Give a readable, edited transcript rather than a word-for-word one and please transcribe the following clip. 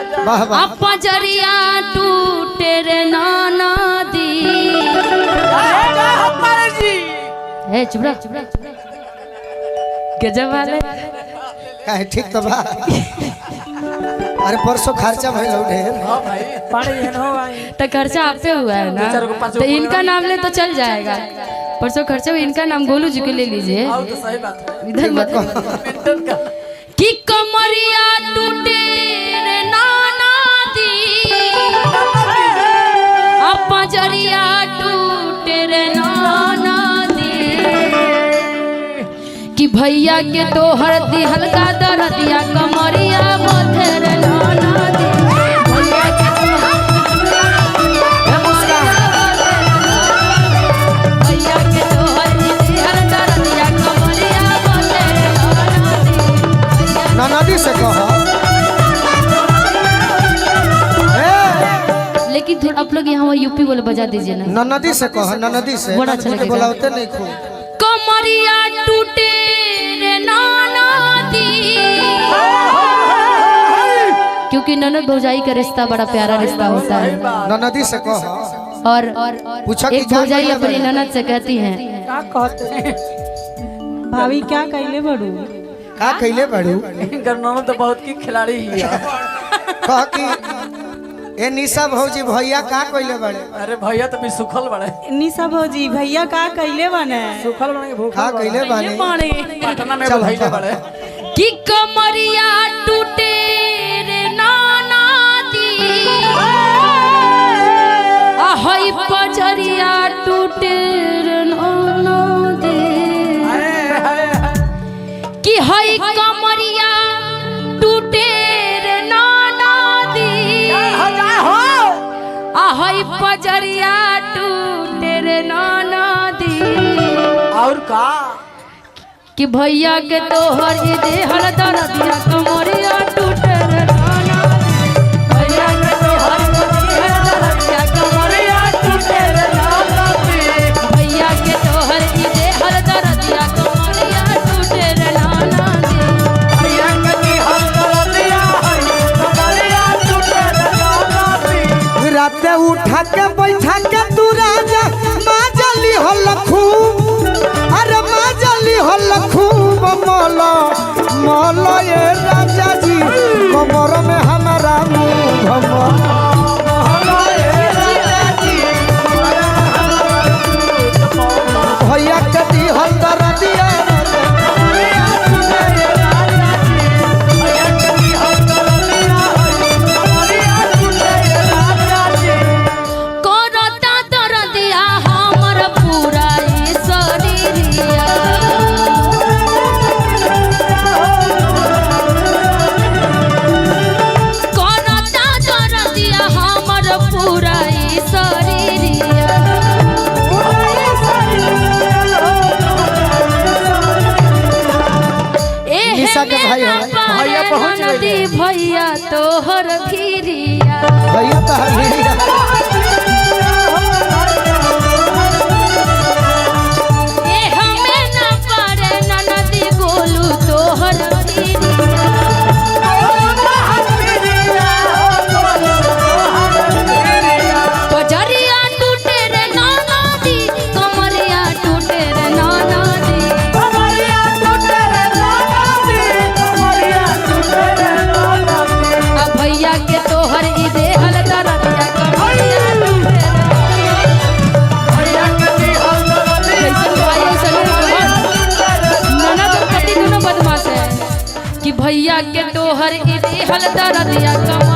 अपजरिया टूटे रे नाना दी। ए चुप रह गजब वाले काहे ठीक तो बा। अरे परसों खर्चा भइल ढेर। हां भाई पानी है हो भाई तो खर्चा आप पे हुआ है ना, तो इनका नाम ले तो चल जाएगा। परसों खर्चा इनका नाम गोलू जी के ले लीजिए। तो सही बात है इधर मत कि कमरिया टूटे रे नाना दी, अपजरिया टूटे रे नाना दी। कि भैया के तोहर दी हल्का दर्दिया कमरिया मोथे रे नाना दी। भैया के भैया के तोहर दी हल्का दर्दिया कमरिया मोथे रे नाना दी। ननदी से कहो। लेकिन थोड़ा आप लोग यहाँ यूपी बोले बजा दीजिए ना। ननदी से कहो, ननदी से बड़ा अच्छा लगेगा। बुलाते नहीं खूब। कमरिया टूटे रे नाना दी, क्योंकि ननद भौजाई का रिश्ता बड़ा प्यारा रिश्ता होता है। ननदी से कहो। और एक भौजाई अपनी ननद से कहती हैं का कहते हैं भाभी क्या कहले बड़ू का कहले बड़ू। गरनामा तो बहुत की खिलाड़ी ही है। कह कि ए निशा भौजी भैया का कहले बड़े। अरे भैया तो भी सुखल बड़े। निशा भौजी भैया का कहले बने सुखल बने भूख का कहले बानी पटना में भैया बड़े। कि कमरिया टूटे रे नाना दी, आहई पजरिया टूटे रे नाना दी। कि हई कमरिया टूटे रे नाना दी, आहई पजरिया टूटे रे नाना दी। और का कि भैया के तोहर दे हल दर्दिया कमरिया टूटे रे नाना दी। भैया के तोहर दे हल दर्दिया कमरिया टूटे रे नाना दी। भैया के तोहर दे हल दर्दिया कमरिया टूटे रे नाना दी। भैया के हल दर्दिया कमरिया टूटे रे नाना दी। रात उठा के बैठा के तू राजा माजली हल खूब। अरे माजली हल खूब मौला मौला ये राजा जी कमर में हमारा मुंह मौला ये राजा जी भैया के दी हल दर्दिया करता दर्दिया हमर पूरा ई शरीरिया। करता दर्दिया हमर पूरा ई शरीरिया। निशा के भाई है। भैया पहुंच गए। नदी भैया तोहर फिरिया। भैया तो हमीरिया ए हमें न पड़े नदी गोलू तोहर फिरिया। पजरिया टूटे रे नाना दी, कमरिया टूटे रे नाना दी। अब भैया के तोहर ई दे हल दर्दिया कमरिया टूटे रे नाना दी। कैसन भाई ऐसन ननद और पति दोनों बदमाश है। कि भैया के तोहर ई दे हल दर्दिया कमरिया